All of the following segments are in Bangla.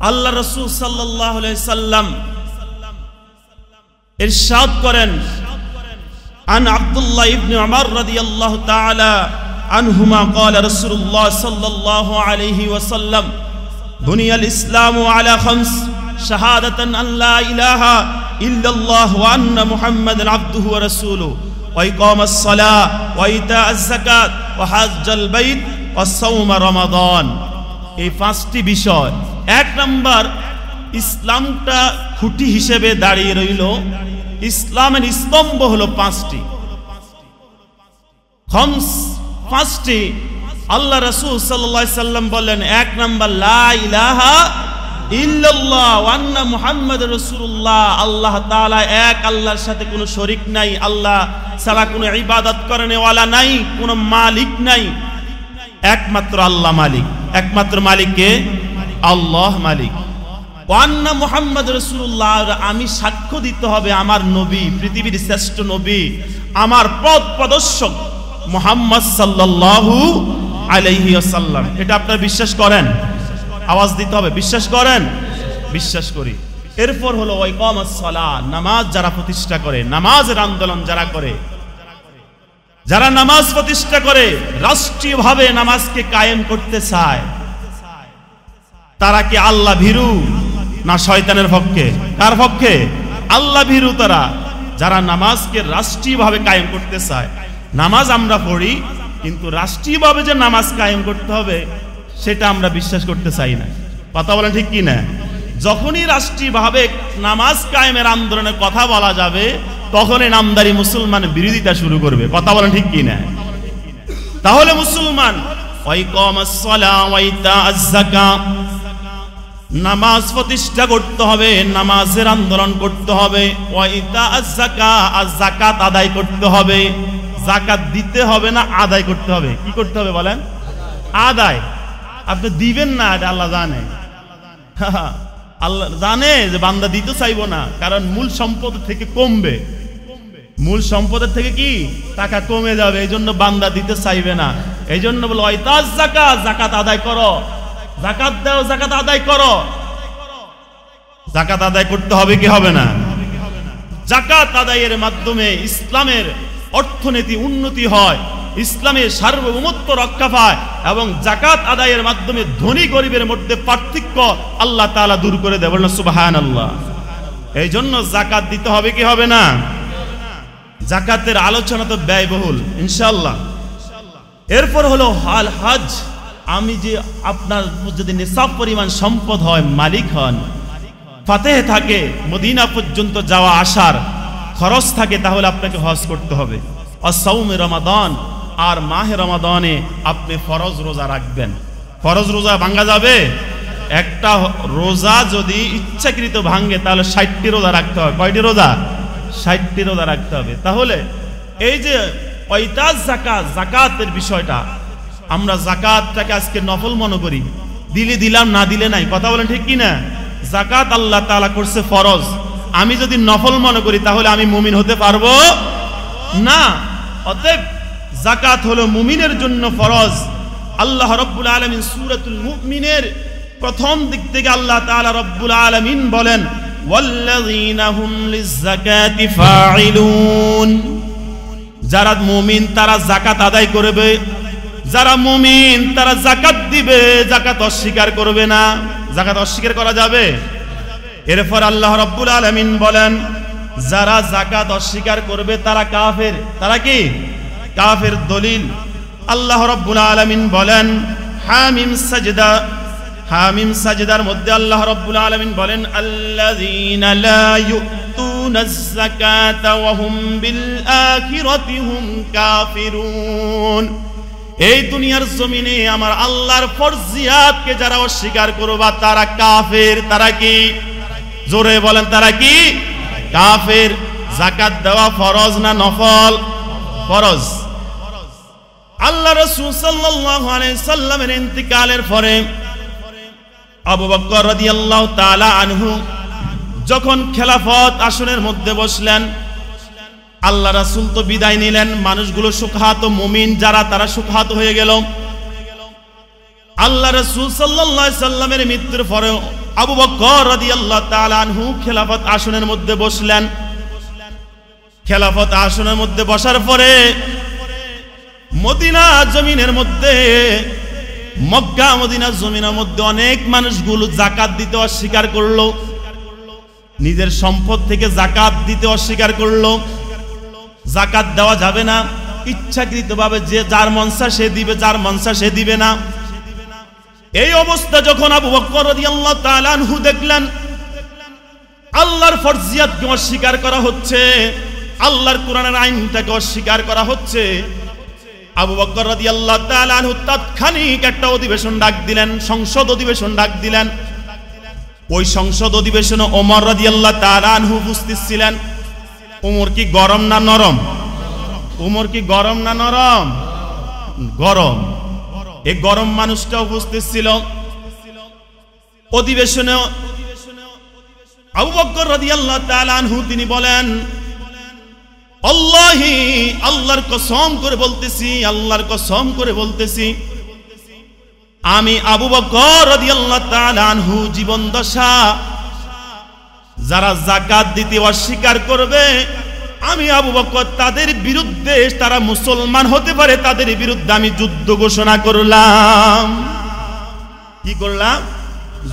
আল্লাহ রাসূল সাল্লাল্লাহু আলাইহি সাল্লাম ইরশাদ করেন, আন আব্দুল্লাহ ইবনে উমর রাদিয়াল্লাহু তাআলা আনহুমা ক্বালা রাসূলুল্লাহ সাল্লাল্লাহু আলাইহি ওয়াসাল্লাম বুনিয়াল ইসলামু আলা খামস শাহাদাতান আন লা ইলাহা ইল্লাল্লাহ ওয়া আন্না মুহাম্মাদান আবদুহু ওয়া রাসূলুহু ওয়া ইকামাস সালাহ ওয়া ইতাআজ যাকাত ওয়া হাজ্জাল বাইত ওয়া সাওম রমাদান। এই পাঁচটি বিষয়। এক নাম্বার, ইসলামটা খুঁটি হিসেবে দাঁড়িয়ে রইল। ইসলামের স্তম্ভ হলো পাঁচটি, খামস, পাঁচটি। আল্লাহ রাসূল সাল্লাল্লাহু আলাইহি সাল্লাম বলেন, এক নাম্বার লা ইলাহা ইল্লাল্লাহ ওয়া আন্না মুহাম্মাদুর রাসূলুল্লাহ। আল্লাহ তাআলা এক, আল্লাহর সাথে কোনো শরীক নাই, আল্লাহ ছাড়া কোনো ইবাদত করেনেওয়ালা নাই, কোনো মালিক নাই, একমাত্র আল্লাহ মালিক। একমাত্র মালিক কে? আল্লাহ মালিক। ওয়া আন্না মুহাম্মাদুর রাসূলুল্লাহ, আমি সাক্ষ্য দিতে হবে আমার নবী, পৃথিবীর শ্রেষ্ঠ নবী, আমার পথ প্রদর্শক মুহাম্মদ সাল্লাল্লাহু আলাইহি ওয়াসাল্লাম। এটা আপনারা বিশ্বাস করেন? আওয়াজ দিতে হবে, বিশ্বাস করেন? বিশ্বাস করি। এরপর হলো ওয়া ইকামাস সালাহ, নামাজ যারা প্রতিষ্ঠা করে, নামাজের আন্দোলন যারা করে, যারা নামাজ প্রতিষ্ঠা করে, রাষ্ট্রীয়ভাবে নামাজকে কায়েম করতে চায়, তারা কি আল্লাহ ভীরু না শয়তানের পক্ষে? কার পক্ষে? আল্লাহ ভীরু তারা, যারা নামাজকে রাষ্ট্রীয়ভাবে কায়েম করতে চায়। নামাজ আমরা পড়ি, কিন্তু রাষ্ট্রীয়ভাবে যে নামাজ কায়েম করতে হবে সেটা আমরা বিশ্বাস করতে চাই না। কথা বলেন ঠিক কি না? যখনই রাষ্ট্রীয়ভাবে নামাজ কায়েমের আন্দোলনের কথা বলা যাবে, তখনই নামদারি মুসলমান বিরোধিতা শুরু করবে। কথা বলেন ঠিক কি না? তাহলে মুসলমান ওয়া ইকামাস সালাহ ওয়া ইতাআজ যাকাত, নামাজ প্রতিষ্ঠা করতে হবে, নামাজের আন্দোলন করতে হবে। ওয়া ইতাআজ যাকাত, আর যাকাত আদায় করতে হবে। যাকাত দিতে হবে না, আদায় করতে হবে। কি করতে হবে বলেন? আদায়। আপনি দিবেন না, এটা আল্লাহ জানে। আল্লাহ জানে যে বান্দা দিতে চাইবো না, কারণ মূল সম্পদ থেকে কমবে, মূল সম্পদের থেকে কি টাকা কমে যাবে, এই জন্য বান্দা দিতে চাইবে না। এই জন্য বলো ইতাআজ যাকাত, যাকাত আদায় করো, যাকাত দাও, যাকাত আদায় করো। যাকাত আদায় করতে হবে কি হবে না? যাকাত আদায়ের মাধ্যমে ইসলামের অর্থনীতি উন্নতি হয়, ইসলামের সার্বভৌমত্ব রক্ষা পায়, এবং যাকাত আদায়ের মাধ্যমে ধনী গরিবের মধ্যে পার্থক্য আল্লাহ তাআলা দূর করে দেয়। বলেন সুবহানাল্লাহ। এই জন্য যাকাত দিতে হবে কি হবে না? যাকাতের আলোচনা তো ব্যয়বহুল ইনশাআল্লাহ। এরপর হলো হাল হজ। আমি যে আপনার যদি নিসাব পরিমাণ সম্পদ হয়, মালিক হন, ফাতেহ থাকে, মদিনা পর্যন্ত যাওয়া আসার খরচ থাকে, তাহলে আপনাকে হজ করতে হবে। আর সাওমে রমাদান, আর মাহে রমাদানে আপনি ফরজ রোজা রাখবেন। ফরজ রোজা ভাঙ্গা যাবে? একটা রোজা যদি ইচ্ছাকৃত ভাঙ্গে, তাহলে 60টি রোজা রাখতে হবে। কয়টি রোজা? 60টি রোজা রাখতে হবে। তাহলে এই যে ইতাআজ যাকাত, যাকাতের বিষয়টা, আমরা যাকাতটাকে আজকে নফল মনে করি, দিলে দিলাম, না দিলে নাই। কথা বলেন ঠিক কি না? যাকাত আল্লাহ তাআলা করছে ফরজ। আমি যদি নফল মনে করি, তাহলে আমি মুমিন হতে পারবো না। অতএব যাকাত হলো মুমিনের জন্য ফরজ। আল্লাহ রাব্বুল আলামিন সূরাতুল মুমিনের প্রথম দিক থেকে আল্লাহ তাআলা রাব্বুল আলামিন বলেন, ওয়াল্লাযীনা হুম লিয-যাকাতি ফাঈলুন। যারা মুমিন তারা যাকাত আদায় করবে, যারা মুমিন তারা যাকাত দিবে, যাকাত অস্বীকার করবে না। যাকাত অস্বীকার করা যাবে? এরপর আল্লাহ রাব্বুল আলামিন বলেন, যারা যাকাত অস্বীকার করবে তারা কাফের। তারা কি? কাফের। দলিল আল্লাহ রাব্বুল আলামিন বলেন হামিম সাজদা, হামিম সাজদার মধ্যে আল্লাহ রাব্বুল আলামিন বলেন, আল্লাযীনা লা ইউতুনাজ যাকাতা ওয়া হুম বিল আখিরাতি হুম কাফিরুন। এই দুনিয়ার জমিনে আমার আল্লাহর ফরজিয়াতকে যারা অস্বীকার করবে তারা কাফের। তারা কি? জোরে বলেন, তারা কি? কাফের। যাকাত দেওয়া ফরজ না নফল? ফরজ। আল্লাহ রাসূল সাল্লাল্লাহু আলাইহি সাল্লামের ইন্তিকালের পরে আবু বকর রাদিয়াল্লাহু তাআলা আনহু যখন খেলাফত আসনের মধ্যে বসলেন, আল্লাহ রাসূল তো বিদায় নিলেন, মানুষগুলো সুখাহত, মুমিন যারা তারা সুখাহত হয়ে গেল। আল্লাহ রাসূল সাল্লাল্লাহু আলাইহি সাল্লামের মৃত্যুর পরে আবু বকর রাদিয়াল্লাহু তাআলা আনহু খেলাফত আসনের মধ্যে বসলেন। খেলাফত আসনের মধ্যে বসার পরে মদিনা জমিনের মধ্যে, মক্কা মদিনা জমিনের মধ্যে অনেক মানুষগুলো যাকাত দিতে অস্বীকার করলো, নিজের সম্পদ থেকে যাকাত দিতে অস্বীকার করলো। যাকাত দেওয়া যাবে না, ইচ্ছাকৃতভাবে যে যার মনসা সে দিবে, যার মনসা সে দিবে না। এই অবস্থা যখন আবু বকর রাদিয়াল্লাহু তাআলা আনহু দেখলেন আল্লাহর ফরজিয়াতকে অস্বীকার করা হচ্ছে, আল্লাহর কোরআনের আইনটাকে অস্বীকার করা হচ্ছে, আবু বকর রাদিয়াল্লাহু তাআলা আনহু তাৎক্ষণিক একটা অধিবেশন ডাক দিলেন, সংসদ অধিবেশন ডাক দিলেন। ওই সংসদ অধিবেশনে ওমর রাদিয়াল্লাহু তাআলা আনহু উপস্থিত ছিলেন। ওমর কি গরম না নরম? ওমর কি গরম না নরম? গরম। এই গরম মানুষটা উপস্থিত ছিল অধিবেশনে। আবু বকর রাদিয়াল্লাহু তাআলা আনহু তিনি বলেন, আল্লাহি, আল্লাহর কসম করে বলতেছি, আল্লাহর কসম করে বলতেছি, আমি আবু বকর রাদিয়াল্লাহু তাআলা আনহু জীবন দশা যারা যাকাত দিতে অস্বীকার করবে, আমি আবু বকর তাদের বিরুদ্ধে, তারা মুসলমান হতে পারে, তাদের বিরুদ্ধে আমি যুদ্ধ ঘোষণা করলাম। কি করলাম?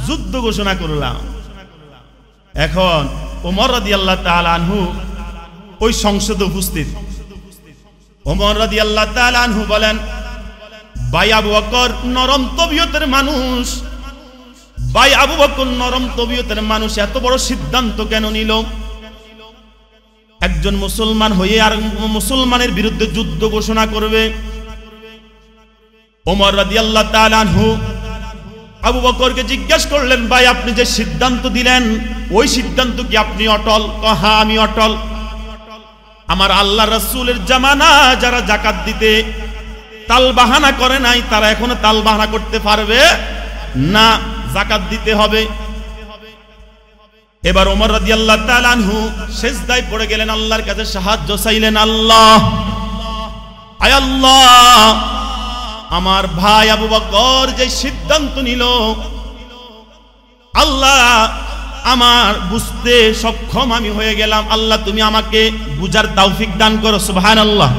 যুদ্ধ ঘোষণা করলাম। এখন ওমর রাদিয়াল্লাহু তাআলা আনহু ওই সংসদে উপস্থিত। ওমর রাদিয়াল্লাহু তাআলা আনহু বলেন, ভাই আবু বকর নরম তবিয়তের মানুষ, ভাই আবু বকর নরম তবিয়তের মানুষ, এত বড় সিদ্ধান্ত কেন নিল? একজন মুসলমান হয়ে আর মুসলমানের বিরুদ্ধে যুদ্ধ ঘোষণা করবে? ওমর রাদিয়াল্লাহু তাআলা আনহু আবু বকরকে জিজ্ঞেস করলেন, ভাই আপনি যে সিদ্ধান্ত দিলেন ওই সিদ্ধান্ত কি আপনি অটল? হ্যাঁ আমি অটল। আমার আল্লাহ রাসূলের জামানা যারা যাকাত দিতে তালবাহানা করে নাই, তারা এখনো তালবাহানা করতে পারবে না, যাকাত দিতে হবে। এবার ওমর রাদিয়াল্লাহু তাআলা আনহু সিজদায় পড়ে গেলেন, আল্লাহর কাছে সাহায্য চাইলেন। আল্লাহ, আয় আল্লাহ, আমার ভাই আবু বকর যে সিদ্ধান্ত নিল, আল্লাহ আমার বুঝতে সক্ষম আমি হয়ে গেলাম, আল্লাহ তুমি আমাকে বুঝার তৌফিক দান করো। সুবহানাল্লাহ।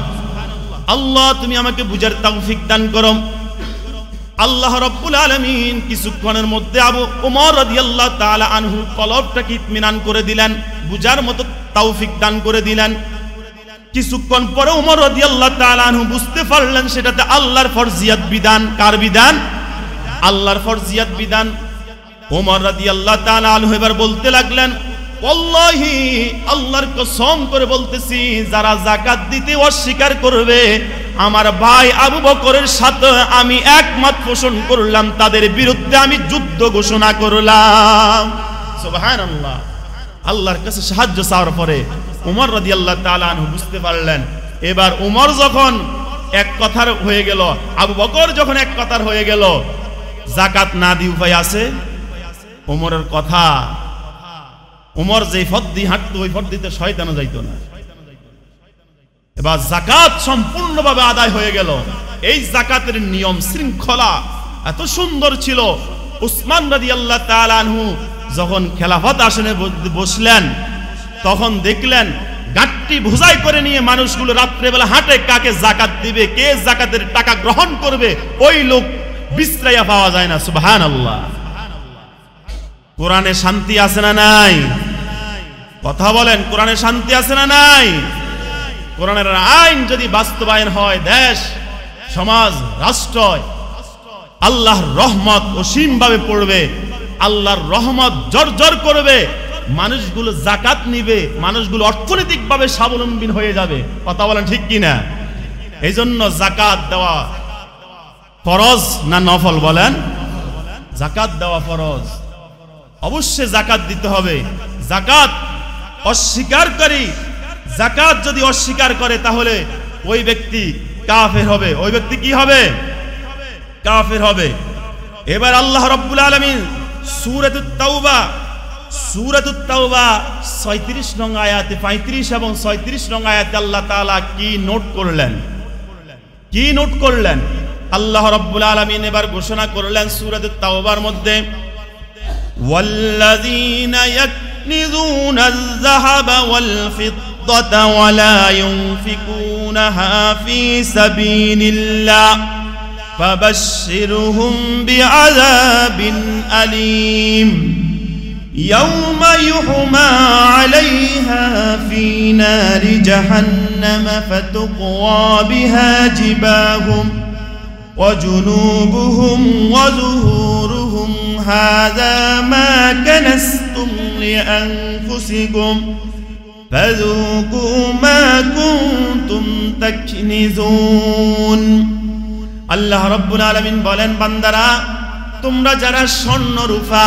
আল্লাহ তুমি আমাকে বুঝার তৌফিক দান করো। আল্লাহ রাব্বুল আলামিন কিছুক্ষণের মধ্যে আবু ওমর রাদিয়াল্লাহু তাআলা আনহুর কলবটাকে ইতমিনান করে দিলেন, বুঝার মতো তৌফিক দান করে দিলেন। কিছুক্ষণ পরে ওমর রাদিয়াল্লাহু তাআলা আনহু বুঝতে পারলেন সেটাতে আল্লাহর ফরজিয়াত বিধান। কার বিধান? আল্লাহর ফরজিয়াত বিধান। ওমর রাদিয়াল্লাহু তাআলা আনহু এবার বলতে লাগলেন, ওয়াল্লাহি, আল্লাহর কসম করে বলতেছি, যারা যাকাত দিতে অস্বীকার করবে আমার ভাই আবু বকরের সাথে আমি একমত পোষণ করলাম, তাদের বিরুদ্ধে আমি যুদ্ধ ঘোষণা করলাম। সুবহানাল্লাহ। আল্লাহর কাছে সাহায্য চাওয়ার পরে ওমর রাদিয়াল্লাহু তাআলা আনহু বুঝতে পারলেন, এবার ওমর যখন এক কথার হয়ে গেল, আবু বকর যখন এক কথার হয়ে গেল, যাকাত না দিয়ে উপায় আছে? ওমরের কথা, ওমর যে ফদ্দি হাঁটতো ওই ফদ্দিতে শয়তানও যাইতো না। এবার যাকাত সম্পূর্ণভাবে আদায় হয়ে গেল। এই যাকাতের নিয়ম শৃঙ্খলা এত সুন্দর ছিল। উসমান রাদিয়াল্লাহু তাআলা আনহু যখন খেলাফত আসনে বসলেন, তখন দেখলেন গাট্টি বোঝাই করে নিয়ে মানুষগুলো রাত্রেবেলা হাঁটে, কাকে যাকাত দিবে, কে যাকাতের টাকা গ্রহণ করবে, ওই লোক বিশ্রাইয়া পাওয়া যায় না। সুবহানাল্লাহ। কোরআনে শান্তি আছে না নাই? কথা বলেন, কোরআনে শান্তি আছে না নাই? কোরআনের আইন যদি বাস্তবায়ন হয়, দেশ, সমাজ, রাষ্ট্র, আল্লাহর রহমত অসীমভাবে পড়বে, আল্লাহর রহমত জর্জর করবে, মানুষগুলো যাকাত নিবে, মানুষগুলো অর্থনৈতিকভাবে স্বাবলম্বী হয়ে যাবে। কথা বলেন ঠিক কিনা? এই জন্য যাকাত দেওয়া ফরজ না নফল? বলেন। যাকাত দেওয়া ফরজ, অবশ্যই যাকাত দিতে হবে। যাকাত অস্বীকারী, যাকাত যদি অস্বীকার করে তাহলে ওই ব্যক্তি কাফের হবে। ওই ব্যক্তি কি হবে? কাফের হবে। এবার আল্লাহ রাব্বুল আলামিন সূরাতুত তাওবা 36 নং আয়াতে, 35 এবং 36 নং আয়াতে আল্লাহ তাআলা কি নোট করলেন? কি নোট করলেন? আল্লাহ রাব্বুল আলামিন এবার ঘোষণা করলেন সূরাতুত তাওবার মধ্যে, ওয়াল্লাযীনা ইয়াকনিজুনা আয-যাহাবা ওয়াল ফিদ্দাতা ওয়া লা ইউনফিকুনাহা ফী সাবিলিল্লাহ ফাবাশশিরহুম বিআযাবিন আলীম ইয়াওমা ইউহমা আলাইহা ফী নারি জাহান্নাম ফাতুকওয়া বিহা জিবাহুম ওয়া জুনুবুহুম ওয়া যুহুরুহুম হাযা মা কানাসতুম লিআনফুসিকুম ফাযুকু মা কুনতুম তাকনিজুন। আল্লাহ রাব্বুল আলামিন বলেন, বান্দারা তোমরা যারা স্বর্ণ রূপা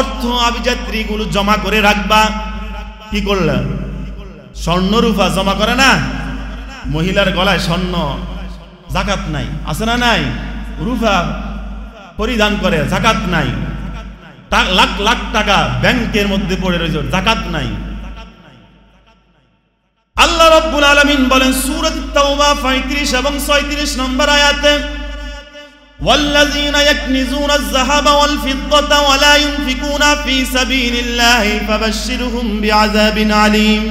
অর্থ আভিজাত্রীগুলো জমা করে রাখবা। কি করলে? স্বর্ণ রূপা জমা করে না? মহিলার গলায় স্বর্ণ, যাকাত নাই, আছে না নাই? রূপা পরিধান করে, যাকাত নাই। লাখ লাখ টাকা ব্যাংকের মধ্যে পড়ে রয়েছে, যাকাত নাই। আল্লাহ রাব্বুল আলামিন বলেন সূরা তাওবা 35 এবং 36 নম্বর আয়াতে, ওয়াল্লাযীনা ইয়াকনিজুনা আয-যাহাবা ওয়াল ফিদ্দাতা ওয়া লা ইউনফিকুনা ফী সাবিলিল্লাহি ফাবাশশিরহুম বিআযাবিন আলীম।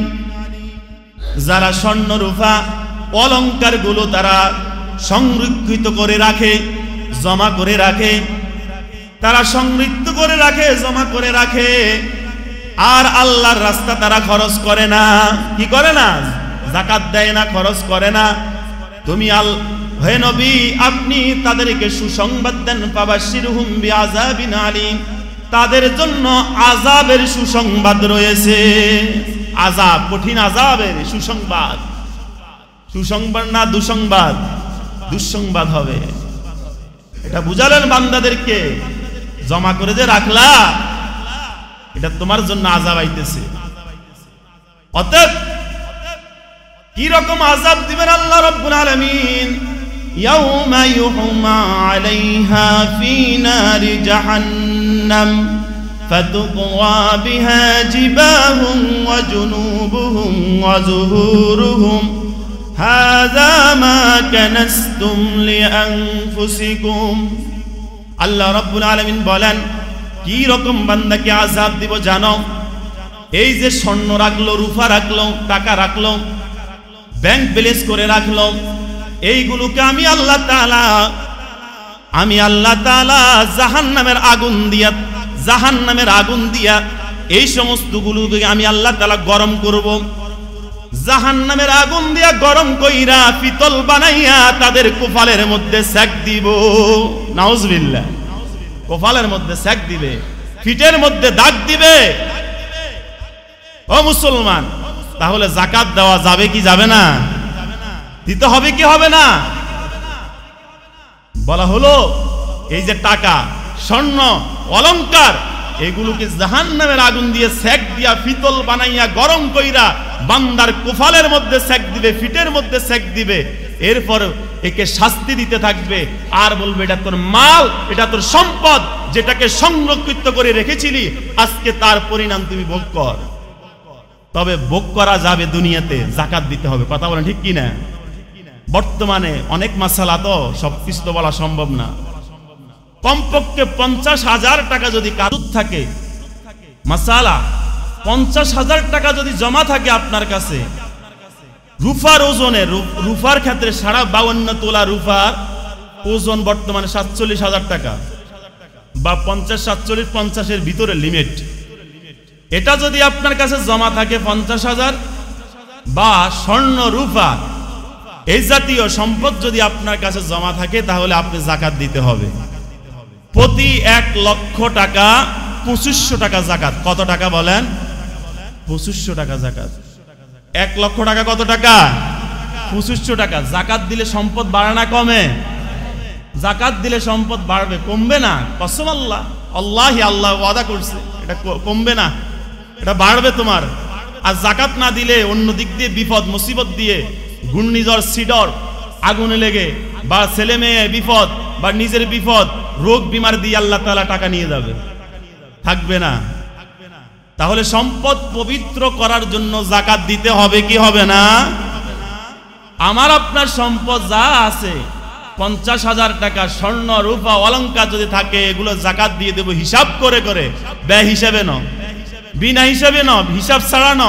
যারা স্বর্ণ রূপা অলংকারগুলো তারা সংরক্ষিত করে রাখে, জমা করে রাখে, তারা সংরক্ষিত করে রাখে, জমা করে রাখে, আর আল্লাহর রাস্তা তারা খরচ করে না। কি করে না? যাকাত দেয় না, খরচ করে না। তুমি হে নবী, আপনি তাদেরকে সুসংবাদ দেন, ফাবাশশিরহুম বিআযাবিন আলীম, তাদের জন্য আযাবের সুসংবাদ রয়েছে। আযাব, কঠিন আযাবের সুসংবাদ। সুসংবাদ না দুঃসংবাদ? দুঃসংবাদ হবে। এটা বুঝালেন বান্দাদেরকে, জমা করে যে রাখলা এটা তোমার জন্য আযাব আইতেছে। অতএব কি রকম আযাব দিবেন আল্লাহ রাব্বুল আলামিন? ইয়াউমা ইউহমা আলাইহা ফী নারি জাহান্নাম ফাতুকওয়া বিহা জিবাহুম ওয়া জুনুবুহুম ওয়া যুহুরুহুম হাযা মা কানাসতুম লিআনফুসিকুম। আল্লাহ রাব্বুল আলামিন বলেন, কি রকম বান্দাকে আযাব দিব জানো? এই যে স্বর্ণ রাখলো, রূপা রাখলো, টাকা রাখলো, ব্যাংক ব্যালেন্স করে রাখলো, এইগুলোকে আমি আল্লাহ তাআলা জাহান্নামের আগুন দিয়া এই সমস্তগুলোকে আমি আল্লাহ তাআলা গরম করব। জাহান্নামের আগুন দিয়া গরম কইরা পিতল বানাইয়া তাদের কপালের মধ্যে সেক দিব। নাউজুবিল্লাহ। কপালের মধ্যে সেক দিবে, পিঠের মধ্যে দাগ দিবে। ও মুসলমান, তাহলে যাকাত দেওয়া যাবে কি যাবে না? দিতে হবে কি হবে না? বলা হলো এই যে টাকা, স্বর্ণ, অলংকার, এগুলোকে জাহান্নামের আগুন দিয়ে সেক দিয়া পিতল বানাইয়া গরম কইরা বান্দার কপালের মধ্যে সেক দিবে, পিঠের মধ্যে সেক দিবে। এরপর একে শাস্তি দিতে থাকবে আর বলবে, এটা তোর মাল, এটা তোর সম্পদ, যেটাকে সংরক্ষিত করে রেখেছিলি, আজকে তার পরিণাম তুমি ভোগ কর। তবে ভোগ করা যাবে দুনিয়াতে, যাকাত দিতে হবে। কথা বলেন ঠিক কি না? বর্তমানে অনেক মাসালা, তো সবকিছু তো বলা সম্ভব না। কমপক্ষে 50,000 টাকা যদি কারুর থাকে, মাসালা 50,000 টাকা যদি জমা থাকে আপনার কাছে, রূপার ওজনে, রূপার ক্ষেত্রে 52 তোলা রূপার ওজন বর্তমানে 47,000 টাকা, বা 50, 47, 50-এর ভিতরে লিমিট। এটা যদি আপনার কাছে জমা থাকে 50,000, বা স্বর্ণ রূপা এই জাতীয় সম্পদ যদি আপনার কাছে জমা থাকে, তাহলে আপনি যাকাত দিতে হবে। প্রতি 1 লক্ষ টাকা 2500 টাকা যাকাত। কত টাকা বলেন? 2500 টাকা যাকাত। 1 লক্ষ টাকা কত টাকা? 2500 টাকা। যাকাত দিলে সম্পদ বাড়ে না কমে? যাকাত দিলে সম্পদ বাড়বে, কমবে না। কসম আল্লাহ, আল্লাহি আল্লাহ ওয়াদা করছে, এটা কমবে না, এটা বাড়বে তোমার। আর যাকাত না দিলে অন্য দিক দিয়ে বিপদ মুসিবত দিয়ে, ঘূর্ণিঝড় সিডর, আগুনে লেগে, বা ছেলে মেয়ে বিপদ, বা নিজের বিপদ, রোগ বিমার দিয়ে আল্লাহ তাআলা টাকা নিয়ে যাবে, থাকবে না। তাহলে সম্পদ পবিত্র করার জন্য যাকাত দিতে হবে কি হবে না? আমার আপনার সম্পদ যা আছে 50,000 টাকা স্বর্ণ রূপা অলংকার যদি থাকে এগুলো জাকাত দিয়ে দেব হিসাব করে করে, ব্যয় হিসাবে ন, বিনা হিসাবে ন, হিসাব ছাড়া ন,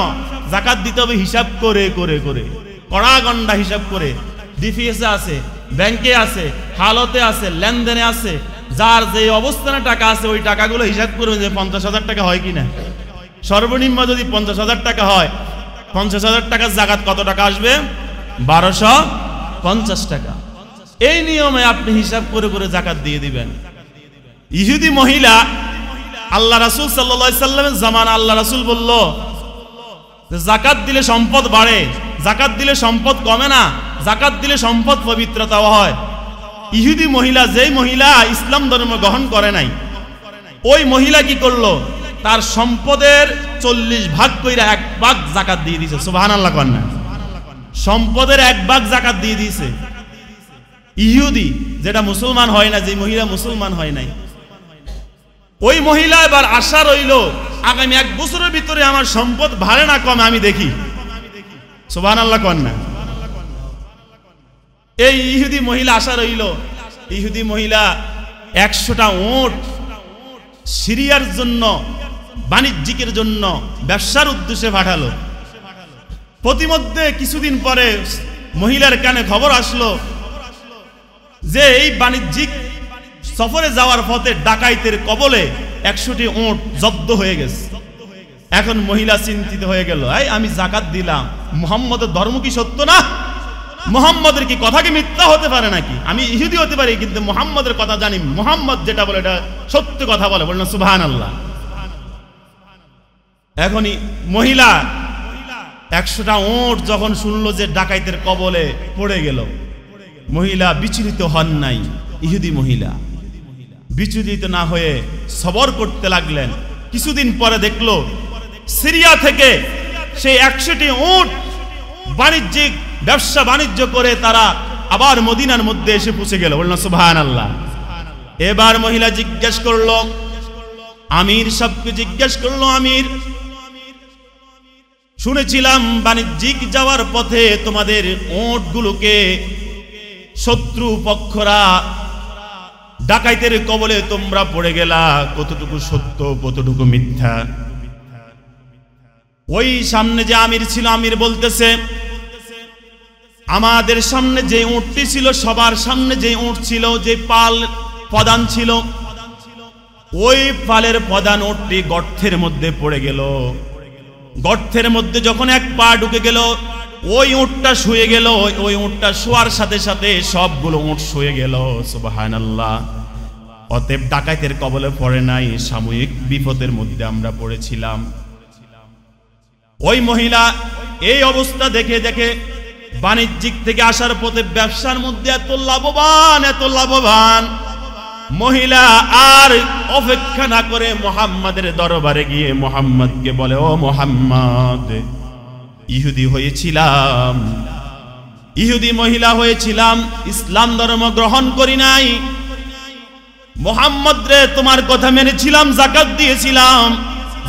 জাকাত দিতে হবে হিসাব করে করে করে, কড়া গন্ডা হিসাব করে। ডিপিএসে আছে, ব্যাংকে আছে, হালতে আছে, লেনদেনে আছে, যার যে অবস্থানে টাকা আছে ওই টাকাগুলো হিসাব করবে যে 50,000 টাকা হয় কিনা। সর্বনিম্ন যদি 50,000 টাকা হয়, 50,000 টাকার জাকাত কত টাকা আসবে? 1250 টাকা। এই নিয়মে আপনি হিসাব করে করে জাকাত দিয়ে দিবেন। ইহুদি মহিলা আল্লাহ রাসূল সাল্লাল্লাহু আলাইহি সাল্লামের জামানা আল্লাহ রাসূল বলল জাকাত দিলে সম্পদ বাড়ে, জাকাত দিলে সম্পদ কমে না, জাকাত দিলে সম্পদ পবিত্রতা হয়। ইহুদি মহিলা, যেই মহিলা ইসলাম ধর্ম গ্রহণ করে নাই, ওই মহিলা কি করলো? তার সম্পদের 40 ভাগ কইরা 1 ভাগ জাকাত দিয়ে দিয়েছে। সুবহানাল্লাহ কন্যা, সম্পদের 1 ভাগ জাকাত দিয়ে দিয়েছে। ইহুদি, যেটা মুসলমান হয় না, যে মহিলা মুসলমান হয় নাই, ওই মহিলা এবার আশা রইল আগামী 1 বছরের ভিতরে আমার সম্পদ বাড়ে না কমে আমি দেখি। সুবহানাল্লাহ কন্যা, এই ইহুদি মহিলা আশা রইল। ইহুদি মহিলা 100টা উট সিরিয়ার জন্য, বাণিজ্যিকের জন্য, ব্যবসার উদ্দেশ্যে পাঠালো। প্রতিমধ্যে কিছুদিন পরে মহিলার কানে খবর আসলো যে এই বাণিজ্যিক সফরে যাওয়ার পথে ডাকাইতের কবলে 100টি উট জব্দ হয়ে গেছে। এখন মহিলা চিন্তিত হয়ে গেল, আমি জাকাত দিলাম, মুহাম্মদের ধর্ম কি সত্য না? মুহাম্মদের কি কথা কি মিথ্যা হতে পারে নাকি? আমি ইহুদি হতে পারি কিন্তু মুহাম্মদের কথা জানি, মুহাম্মদ যেটা বলে এটা সত্য কথা বলে। বললেন সুবহানাল্লাহ। এখনই মহিলা 100টা উট যখন শুনলো যে ডাকাইতের কবলে পড়ে গেল, মহিলা বিচলিত হন নাই। ইহুদি মহিলা বিচলিত না হয়ে সবর করতে লাগলেন। কিছুদিন পরে দেখলো সিরিয়া থেকে সেই 100টি উট বাণিজ্যিক ব্যবসা বাণিজ্য করে তারা আবার মদিনার মধ্যে এসে পৌঁছে গেল। বললেন সুবহানাল্লাহ। এবার মহিলা জিজ্ঞেস করলো, আমির সাহেবকে জিজ্ঞেস করলো, আমির শুনেছিলাম বাণিজ্যিক যাওয়ার পথে তোমাদের উটগুলোকে শত্রু পক্ষরা ডাকাইতের কবলে তোমরা পড়ে গেলা, কতটুকু সত্য কতটুকু মিথ্যা? ওই সামনে যে আমির ছিল, আমির বলতেছে আমাদের সামনে যে উটটি ছিল, সবার সামনে যে উট ছিল, যে পাল প্রধান ছিল, ওই পালের প্রধান উটটি গর্তের মধ্যে পড়ে গেল। গর্তের মধ্যে যখন 1 পা ঢুকে গেল, ওই উটটা শুয়ে গেল। ওই উটটা শোয়ার সাথে সাথে সবগুলো উট শুয়ে গেল। সুবহানাল্লাহ। অতএব ডাকাইতের কবলে পড়ে নাই, সাময়িক বিপদের মধ্যে আমরা পড়েছিলাম। ওই মহিলা এই অবস্থা দেখে দেখে বাণিজ্যিক থেকে আসার পথে ব্যবসার মধ্যে এত লাভবান মহিলা আর অপেক্ষা না করে মুহাম্মাদের দরবারে গিয়ে মুহাম্মদকে বলে, ও মুহাম্মদ, ইহুদি হয়েছিলাম, ইহুদি মহিলা হয়েছিলাম, ইসলাম ধর্ম গ্রহণ করি নাই। মুহাম্মদ রে, তোমার কথা মেনেছিলাম, জাকাত দিয়েছিলাম।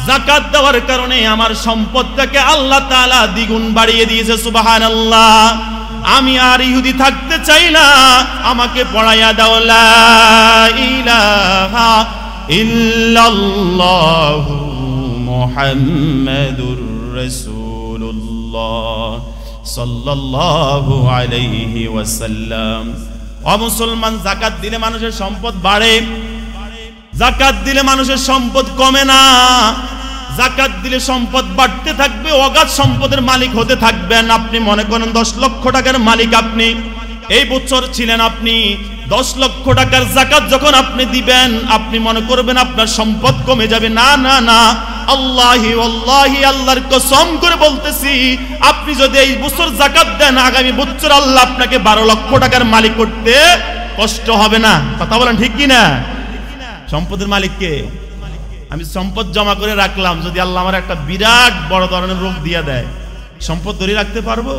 জাকাত দেওয়ার কারণে আমার সম্পদটাকে আল্লাহ তাআলা দ্বিগুণ বাড়িয়ে দিয়েছে। সুবহানাল্লাহ। আমি আর ইহুদি থাকতে চাই না, আমাকে পড়াইয়া দাও লা ইলাহা ইল্লাল্লাহু মুহাম্মাদুর রাসূলুল্লাহ সাল্লাল্লাহু আলাইহি ওয়াসাল্লাম। ও মুসলমান, জাকাত দিলে মানুষের সম্পদ বাড়ে, জাকাত দিলে মানুষের সম্পদ কমে না। জাকাত দিলে সম্পদ বাড়তে থাকবে, অগাধ সম্পদের মালিক হতে থাকবেন। আপনি মনে করেন 10 লক্ষ টাকার মালিক, আপনি এই বছর ছিলেন, আপনি 10 লক্ষ টাকার জাকাত যখন আপনি দিবেন, আপনি মনে করবেন আপনার সম্পদ কমে যাবে। না না না, আল্লাহি ওয়াল্লাহি, আল্লাহর কসম করে বলতেছি, আপনি যদি এই বছর জাকাত দেন, আগামী বছর আল্লাহ আপনাকে 12 লক্ষ টাকার মালিক করতে কষ্ট হবে না। কথা বলেন ঠিক কি না? সম্পদের মালিককে আমি সম্পদ জমা করে রাখলাম, যদি আল্লাহ আমার একটা বিরাট বড় ধরনের রোগ দিয়ে দেয়, সম্পদ ধরে রাখতে পারবো?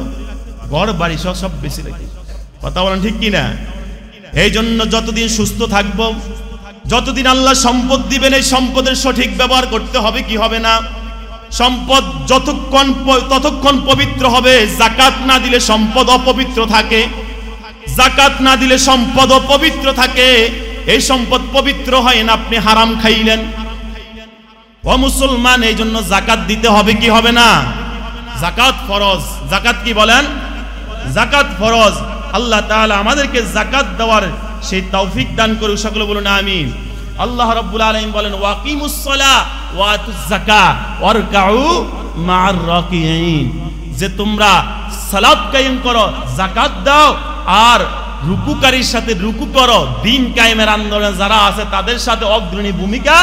ঘর বাড়ি সব বেশি রাখি। কথা বলেন ঠিক কি না? এই জন্য যতদিন সুস্থ থাকবো, যতদিন আল্লাহ সম্পদ দিবেন, এই সম্পদের সঠিক ব্যবহার করতে হবে কি হবে না। সম্পদ ততক্ষণ পবিত্র হবে। জাকাত না দিলে সম্পদ অপবিত্র থাকে। জাকাত না দিলে সম্পদ পবিত্র থাকে, এই সম্পদ পবিত্র হয় না, আপনি হারাম খাইলেন। ও মুসলমান, এই জন্য জাকাত দিতে হবে কি হবে না? জাকাত ফরজ। জাকাত কি বলেন? জাকাত ফরজ। আল্লাহ তাআলা আমাদেরকে জাকাত দেওয়ার সেই তৌফিক দান করুক, সকলে বলুন আমিন। আল্লাহ রাব্বুল আলামিন বলেন ওয়াকিমুস সালাহ ওয়া আতুজ যাকাত ওয়ারকাউ মা'আর রাকিঈন, যে তোমরা সালাত কায়েম করো, যাকাত দাও, আর রুকুকারীর সাথে রুকু করো। দিন কায়েমের আন্দোলনে যারা আছে তাদের সাথে অগ্রণী ভূমিকা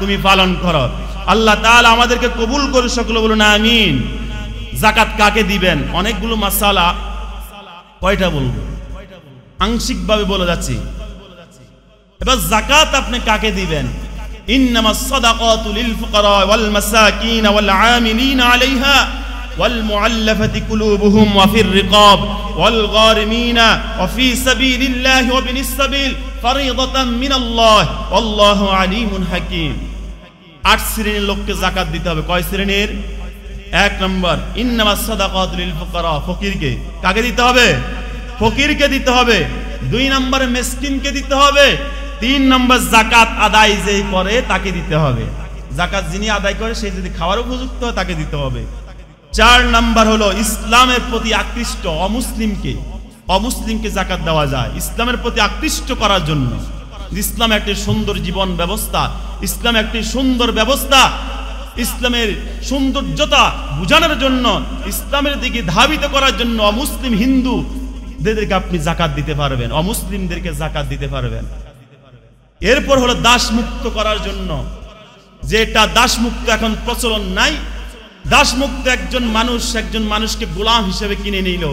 তুমি পালন করো। আল্লাহ তাআলা আমাদেরকে কবুল করুন, সকলে বলুন আমিন। যাকাত কাকে দিবেন? অনেকগুলো মাসালা, কয়টা বলবো? আংশিকভাবে বলে যাচ্ছি। এবার যাকাত আপনি কাকে দিবেন? ইন্নামাস সাদাকাতু লিল ফুকারা ওয়াল মাসাকিন ওয়াল আমিলিনা আলাইহা ওয়াল মুআল্লাফাতি কুলুবুহুম ওয়া ফির রিকাব ওয়াল গারিমিনা ওয়া ফি সাবিলিল্লাহি ওয়া বিনিস সাবিল ফরিদাতাম মিনাল্লাহ আল্লাহু আলিমুন হাকীম। 8 শ্রেণীর লোককে যাকাত দিতে হবে। কয় শ্রেণীর? 1 নম্বর ইন্নামাস সাদাকাতু লিল ফুকারা, ফকিরকে। কাকে দিতে হবে? ফকিরকে দিতে হবে। 2 নম্বরে মিসকিনকে দিতে হবে। 3 নম্বর যাকাত আদায় যে করে তাকে দিতে হবে। যাকাত যিনি আদায় করে সে যদি খাওয়ার উপযুক্ত হয় তাকে দিতে হবে। 4 নম্বর হলো ইসলামের প্রতি আকৃষ্ট অমুসলিমকে যাকাত দেওয়া যায় ইসলামের প্রতি আকৃষ্ট করার জন্য। ইসলাম একটি সুন্দর জীবন ব্যবস্থা, ইসলাম একটি সুন্দর ব্যবস্থা, ইসলামের সৌন্দর্যতা বোঝানোর জন্য, ইসলামের দিকে ধাবিত করার জন্য অমুসলিম হিন্দুদেরকে আপনি যাকাত দিতে পারবেন, অমুসলিমদেরকে যাকাত দিতে পারবেন। এরপর হলো দাস মুক্ত করার জন্য, যেটা দাস মুক্ত এখন প্রচলন নাই। দাস মুক্ত একজন মানুষকে গোলাম হিসেবে কিনে নিল,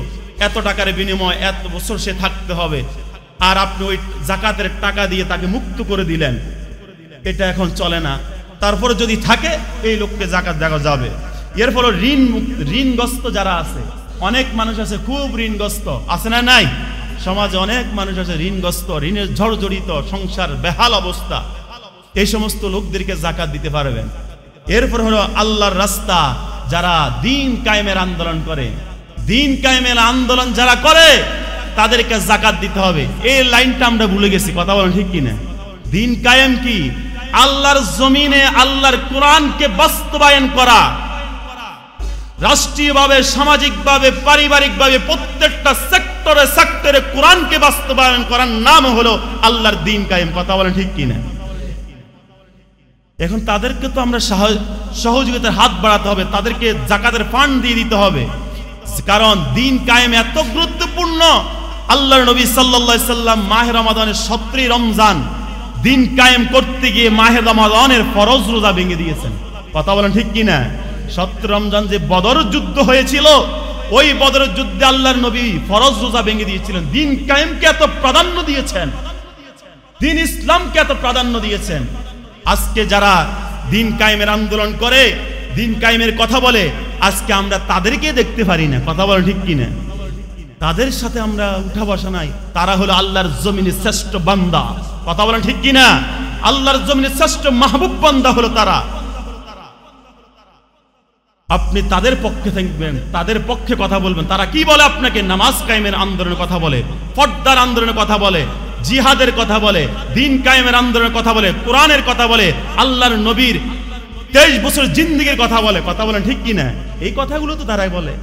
এত টাকার বিনিময়ে এত বছর সে থাকতে হবে, আর আপনি ওই যাকাতের টাকা দিয়ে তাকে মুক্ত করে দিলেন, এটা এখন চলে না। তারপরে যদি থাকে এই লোককে যাকাত দেওয়া যাবে। এরপর ঋণগ্রস্ত যারা আছে, অনেক মানুষ আছে খুব ঋণগ্রস্ত, আছে না নাই? সমাজে অনেক মানুষ আছে ঋণগ্রস্ত, ঋণের জর্জরিত, সংসার বেহাল অবস্থা, এই সমস্ত লোকদেরকে যাকাত দিতে পারবেন। এরপর হলো আল্লাহর রাস্তা যারা দিন কায়েমের আন্দোলন করে, দিন কায়েমের আন্দোলন যারা করে তাদেরকে যাকাত দিতে হবে। এই লাইনটা আমরা ভুলে গেছি, কথা বলেন ঠিক কিনা? দিন কায়েম কি? আল্লাহর জমিনে আল্লাহর কোরআনকে বাস্তবায়ন করা, রাষ্ট্রীয়ভাবে, সামাজিকভাবে, পারিবারিকভাবে প্রত্যেকটা সেক্টরে কোরআনকে বাস্তবায়ন করার নাম হলো আল্লাহর দিন কায়েম। কথা বলেন ঠিক কিনা? এখন তাদেরকে তো আমরা সহযোগিতার হাত বাড়াতে হবে, তাদেরকে যাকাতের ফান্ড দিয়ে দিতে হবে, কারণ দিন কায়েম এত গুরুত্বপূর্ণ। আল্লাহর নবী সাল্লাল্লাহু আলাইহি সাল্লাম মাহে রমাদানের 17 রমজান দিন কায়েম করতে গিয়ে মাহে রমাদানের ফরজ রোজা ভেঙে দিয়েছেন। কথা বলেন ঠিক কিনা? 17 রমজান যে বদর যুদ্ধ হয়েছিল, ওই বদর যুদ্ধে আল্লাহর নবী ফরজ রোজা ভেঙে দিয়েছিলেন। দিন কায়েমকে এত প্রাধান্য দিয়েছেন, দিন ইসলামকে এত প্রাধান্য দিয়েছেন। আজকে যারা দিন কায়েমের আন্দোলন করে, দিন কায়েমের কথা বলে, আজকে আমরা তাদেরকে দেখতে পারি না। কথা বলেন ঠিক কিনা? তাদের সাথে আমরা উঠা বসা নাই। তারা হলো আল্লাহর জমিনে শ্রেষ্ঠ বান্দা। কথা বলেন ঠিক কিনা? আল্লাহর জমিনে শ্রেষ্ঠ মাহবুব বান্দা হলো তারা। আপনি তাদের পক্ষে থাকবেন, তাদের পক্ষে কথা বলবেন। তারা কি বলে আপনাকে? নামাজ কায়েমের আন্দোলনের কথা বলে, ফরদার আন্দোলনের কথা বলে, জিহাদের কথা বলে, দিন কায়েমের আন্দোলনের কথা বলে, কোরআনের কথা বলে, আল্লাহর নবীর 23 বছর জিন্দেগির কথা বলে। কথা বলেন ঠিক কিনা? এই কথাগুলো তো তারাই বলে।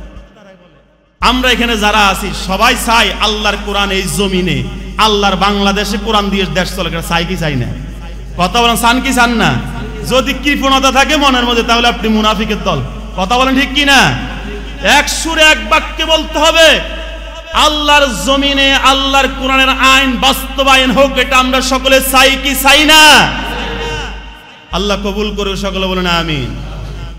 আমরা এখানে যারা আছি সবাই চাই আল্লাহর কোরআন এই জমিনে, আল্লাহর বাংলাদেশে কোরআন দিয়ে দেশ চলে, চাই কি চাই না? কথা বলেন চান কি চান না? যদি কৃপণতা থাকে মনের মধ্যে তাহলে আপনি মুনাফিকের দল। কথা বলেন ঠিক কিনা? এক সুরে এক বাক্যে বলতে হবে আল্লাহর জমিনে আল্লাহর কোরআনের আইন বাস্তবায়ন হোক, এটা আমরা সকলে চাই কি চাই না? আল্লাহ কবুল করুন, সকলে বলেন আমিন।